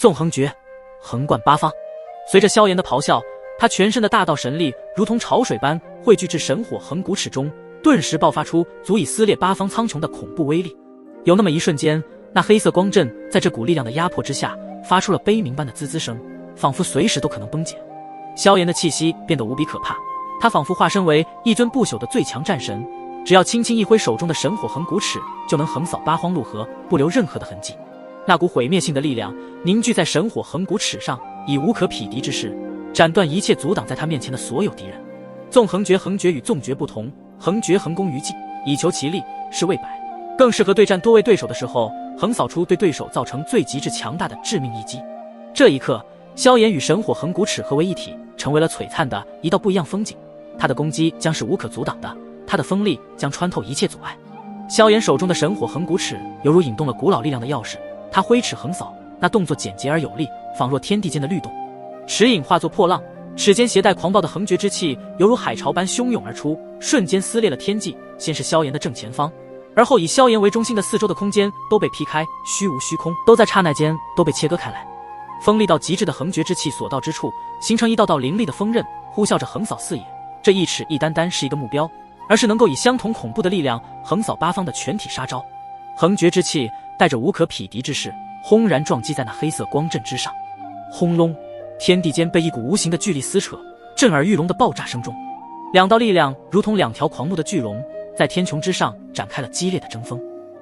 纵横绝，横贯八方。随着萧炎的咆哮，他全身的大道神力如同潮水般汇聚至神火横骨尺中，顿时爆发出足以撕裂八方苍穹的恐怖威力。有那么一瞬间，那黑色光阵在这股力量的压迫之下，发出了悲鸣般的滋滋声，仿佛随时都可能崩解。萧炎的气息变得无比可怕，他仿佛化身为一尊不朽的最强战神，只要轻轻一挥手中的神火横骨尺，就能横扫八荒陆河，不留任何的痕迹。那股毁灭性的力量凝聚在神火横骨尺上，以无可匹敌之势斩断一切阻挡在他面前的所有敌人。纵横绝横绝与纵绝不同，横绝横攻于技，以求其利，是为百，更适合对战多位对手的时候横扫出对对手造成最极致强大的致命一击。这一刻，萧炎与神火横骨尺合为一体，成为了璀璨的一道不一样风景。他的攻击将是无可阻挡的，他的锋利将穿透一切阻碍。萧炎手中的神火横骨尺犹如引动了古老力量的钥匙，他挥尺横扫，那动作简洁而有力，仿若天地间的律动。尺影化作破浪，尺间携带狂暴的横绝之气，犹如海潮般汹涌而出，瞬间撕裂了天际。先是萧炎的正前方，而后以萧炎为中心的四周的空间都被劈开，虚无虚空都在刹那间都被切割开来。锋利到极致的横绝之气所到之处，形成一道道凌厉的锋刃，呼啸着横扫四野。这一尺一单单是一个目标，而是能够以相同恐怖的力量横扫八方的全体杀招。横绝之气带着无可匹敌之势，轰然撞击在那黑色光阵之上。轰隆，天地间被一股无形的巨力撕扯，震耳欲聋的爆炸声中，两道力量如同两条狂怒的巨龙，在天穹之上展开了激烈的争锋。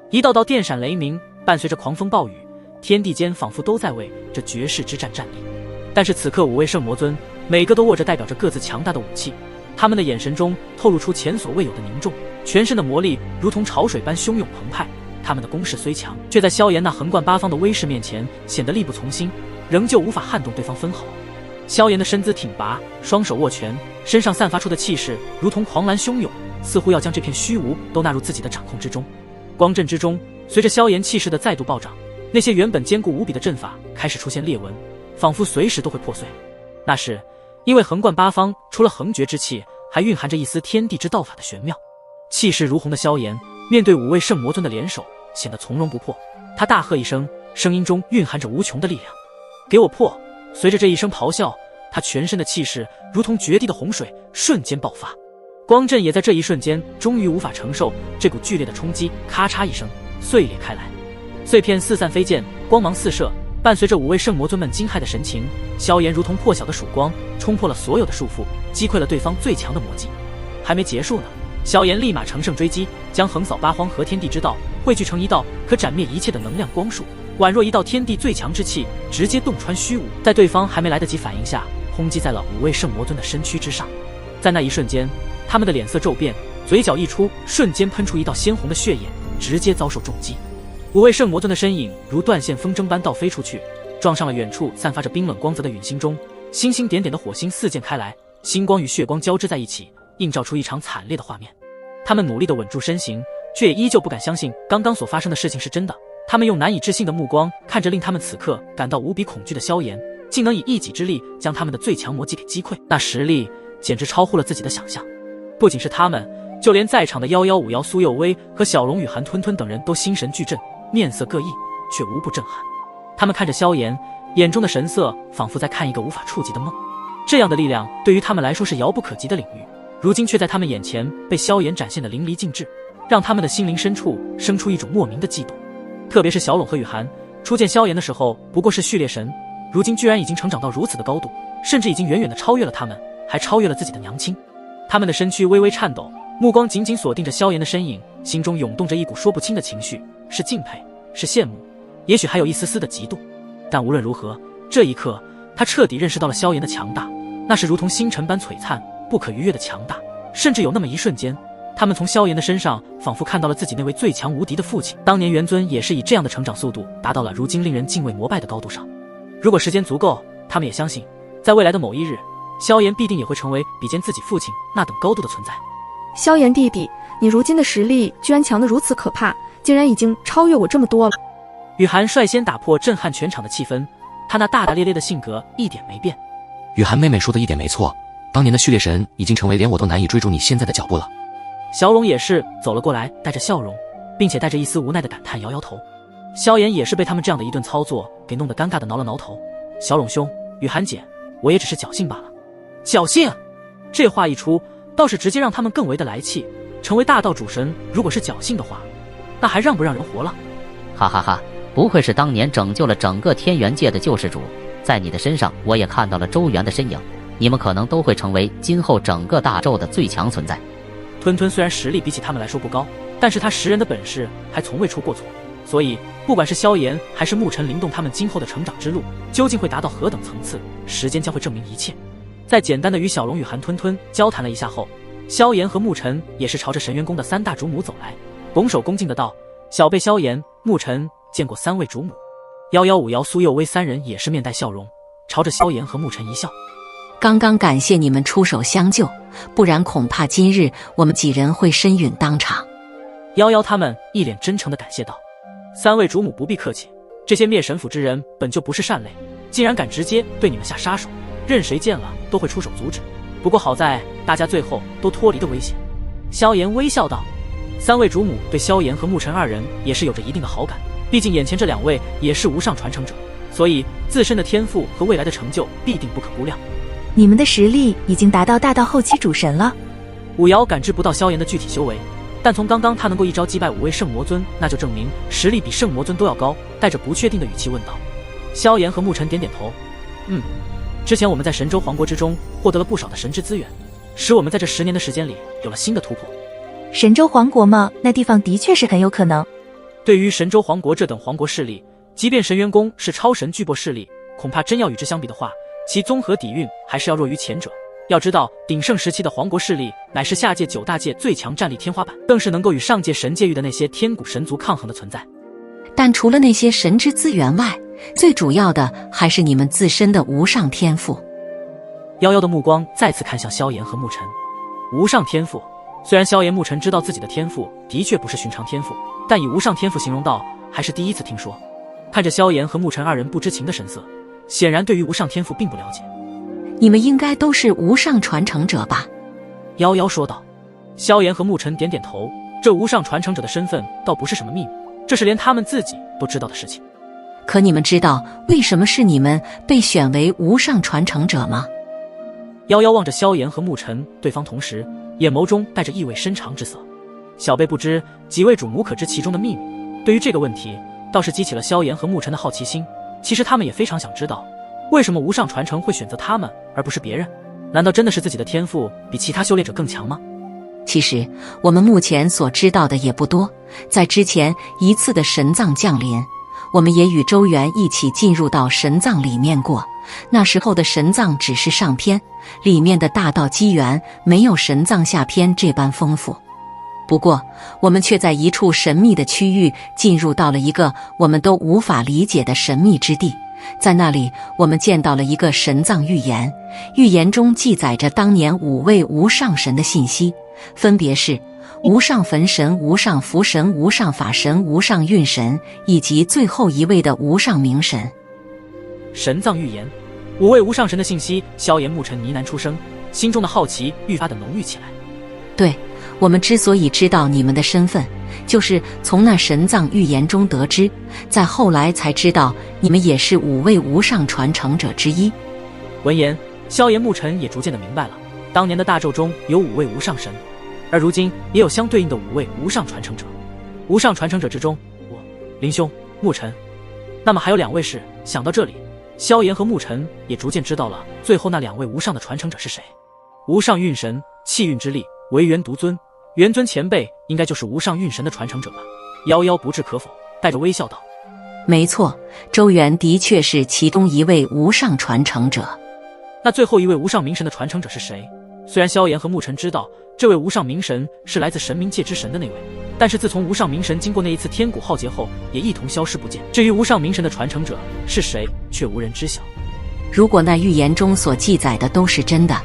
一道道电闪雷鸣，伴随着狂风暴雨，天地间仿佛都在为这绝世之战站立。但是此刻五位圣魔尊每个都握着代表着各自强大的武器，他们的眼神中透露出前所未有的凝重，全身的魔力如同潮水般汹涌澎湃。他们的攻势虽强，却在萧炎那横贯八方的威势面前显得力不从心，仍旧无法撼动对方分毫。萧炎的身姿挺拔，双手握拳，身上散发出的气势如同狂澜汹涌，似乎要将这片虚无都纳入自己的掌控之中。光阵之中，随着萧炎气势的再度暴涨，那些原本坚固无比的阵法开始出现裂纹，仿佛随时都会破碎。那是因为横贯八方除了横绝之气，还蕴含着一丝天地之道法的玄妙。气势如虹的萧炎面对五位圣魔尊的联手，显得从容不迫。他大喝一声，声音中蕴含着无穷的力量，给我破！随着这一声咆哮，他全身的气势如同绝地的洪水，瞬间爆发。光阵也在这一瞬间终于无法承受这股剧烈的冲击，咔嚓一声碎裂开来，碎片四散飞溅，光芒四射。伴随着五位圣魔尊们惊骇的神情，萧炎如同破晓的曙光，冲破了所有的束缚，击溃了对方最强的魔技。还没结束呢，萧炎立马乘胜追击，将横扫八荒和天地之道汇聚成一道可斩灭一切的能量光束，宛若一道天地最强之气，直接洞穿虚无，在对方还没来得及反应下，轰击在了五位圣魔尊的身躯之上。在那一瞬间，他们的脸色骤变，嘴角一出，瞬间喷出一道鲜红的血液，直接遭受重击。五位圣魔尊的身影如断线风筝般倒飞出去，撞上了远处散发着冰冷光泽的陨星中，星星点点的火星四溅开来，星光与血光交织在一起，映照出一场惨烈的画面。他们努力地稳住身形，却也依旧不敢相信刚刚所发生的事情是真的。他们用难以置信的目光看着令他们此刻感到无比恐惧的萧炎，竟能以一己之力将他们的最强魔技给击溃，那实力简直超乎了自己的想象。不仅是他们，就连在场的1151苏佑威和小龙与韩吞吞等人都心神俱震，面色各异，却无不震撼。他们看着萧炎，眼中的神色仿佛在看一个无法触及的梦。这样的力量对于他们来说是遥不可及的领域，如今却在他们眼前被萧炎展现得淋漓尽致，让他们的心灵深处生出一种莫名的悸动。特别是小龙和雨涵，初见萧炎的时候不过是序列神，如今居然已经成长到如此的高度，甚至已经远远地超越了他们，还超越了自己的娘亲。他们的身躯微微颤抖，目光紧紧锁定着萧炎的身影，心中涌动着一股说不清的情绪，是敬佩，是羡慕，也许还有一丝丝的嫉妒。但无论如何，这一刻他彻底认识到了萧炎的强大，那是如同星辰般璀璨不可逾越的强大。甚至有那么一瞬间，他们从萧炎的身上仿佛看到了自己那位最强无敌的父亲。当年元尊也是以这样的成长速度达到了如今令人敬畏膜拜的高度上。如果时间足够，他们也相信在未来的某一日，萧炎必定也会成为比肩自己父亲那等高度的存在。萧炎弟弟，你如今的实力居然强得如此可怕，竟然已经超越我这么多了。雨涵率先打破震撼全场的气氛，他那大大咧咧的性格一点没变。雨涵妹妹说的一点没错，当年的序列神已经成为连我都难以追逐你现在的脚步了。小龙也是走了过来，带着笑容，并且带着一丝无奈的感叹摇摇头。萧炎也是被他们这样的一顿操作给弄得尴尬的挠了挠头。小龙兄，雨涵姐，我也只是侥幸罢了。侥幸？这话一出，倒是直接让他们更为的来气。成为大道主神，如果是侥幸的话，那还让不让人活了？哈哈哈，不愧是当年拯救了整个天元界的救世主，在你的身上我也看到了周元的身影。你们可能都会成为今后整个大宙的最强存在。吞吞虽然实力比起他们来说不高，但是他识人的本事还从未出过错，所以不管是萧炎还是沐尘灵动他们今后的成长之路究竟会达到何等层次，时间将会证明一切。在简单的与小龙与韩吞吞交谈了一下后，萧炎和沐尘也是朝着神元宫的三大主母走来，拱手恭敬的道：小辈萧炎、沐尘见过三位主母。115姚苏佑威三人也是面带笑容，朝着萧炎和沐尘一笑。刚刚感谢你们出手相救，不然恐怕今日我们几人会身陨当场。115他们一脸真诚的感谢道：三位主母不必客气，这些灭神府之人本就不是善类，竟然敢直接对你们下杀手，任谁见了都会出手阻止。不过好在大家最后都脱离了危险。萧炎微笑道：三位主母对萧炎和沐尘二人也是有着一定的好感，毕竟眼前这两位也是无上传承者，所以自身的天赋和未来的成就必定不可估量。你们的实力已经达到大道后期主神了。五瑶感知不到萧炎的具体修为，但从刚刚他能够一招击败5位圣魔尊，那就证明实力比圣魔尊都要高，带着不确定的语气问道。萧炎和沐尘点点头，之前我们在神州皇国之中获得了不少的神之资源，使我们在这10年的时间里有了新的突破。神州皇国吗？那地方的确是很有可能。对于神州皇国这等皇国势力，即便神元宫是超神巨擘势力，恐怕真要与之相比的话，其综合底蕴还是要弱于前者。要知道，鼎盛时期的皇国势力乃是下界9大界最强战力天花板，更是能够与上界神界域的那些天古神族抗衡的存在。但除了那些神之资源外，最主要的还是你们自身的无上天赋。夭夭的目光再次看向萧炎和沐尘。无上天赋，虽然萧炎沐尘知道自己的天赋的确不是寻常天赋，但以无上天赋形容到还是第一次听说。看着萧炎和沐尘二人不知情的神色，显然对于无上天赋并不了解。你们应该都是无上传承者吧？夭夭说道。萧炎和沐尘点点头，这无上传承者的身份倒不是什么秘密，这是连他们自己都知道的事情。可你们知道为什么是你们被选为无上传承者吗？夭夭望着萧炎和沐尘，对方同时眼眸中带着意味深长之色。小辈不知几位主母可知其中的秘密。对于这个问题，倒是激起了萧炎和沐尘的好奇心。其实他们也非常想知道，为什么无上传承会选择他们而不是别人？难道真的是自己的天赋比其他修炼者更强吗？其实我们目前所知道的也不多，在之前一次的神藏降临，我们也与周元一起进入到神藏里面过，那时候的神藏只是上篇，里面的大道机缘没有神藏下篇这般丰富。不过我们却在一处神秘的区域进入到了一个我们都无法理解的神秘之地，在那里我们见到了一个神藏预言，预言中记载着当年5位无上神的信息，分别是无上焚神、无上符神、无上法神、无上运神，以及最后一位的无上明神。神藏预言，5位无上神的信息，萧炎沐尘呢喃出声，心中的好奇愈发的浓郁起来。对，我们之所以知道你们的身份，就是从那神藏预言中得知，再后来才知道你们也是5位无上传承者之一。闻言，萧炎沐尘也逐渐的明白了，当年的大咒中有5位无上神，而如今也有相对应的5位无上传承者。无上传承者之中，我、林兄、沐尘，那么还有2位是。想到这里，萧炎和沐尘也逐渐知道了最后那2位无上的传承者是谁。无上运神，气运之力，唯元独尊，元尊前辈应该就是无上运神的传承者吧？夭夭不置可否，带着微笑道：没错，周元的确是其中一位无上传承者。那最后一位无上明神的传承者是谁？虽然萧炎和沐尘知道这位无上明神是来自神冥界之神的那位，但是自从无上明神经过那一次天古浩劫后，也一同消失不见。至于无上明神的传承者是谁，却无人知晓。如果那预言中所记载的都是真的，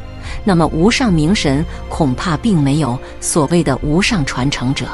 那么无上明神恐怕并没有所谓的无上传承者。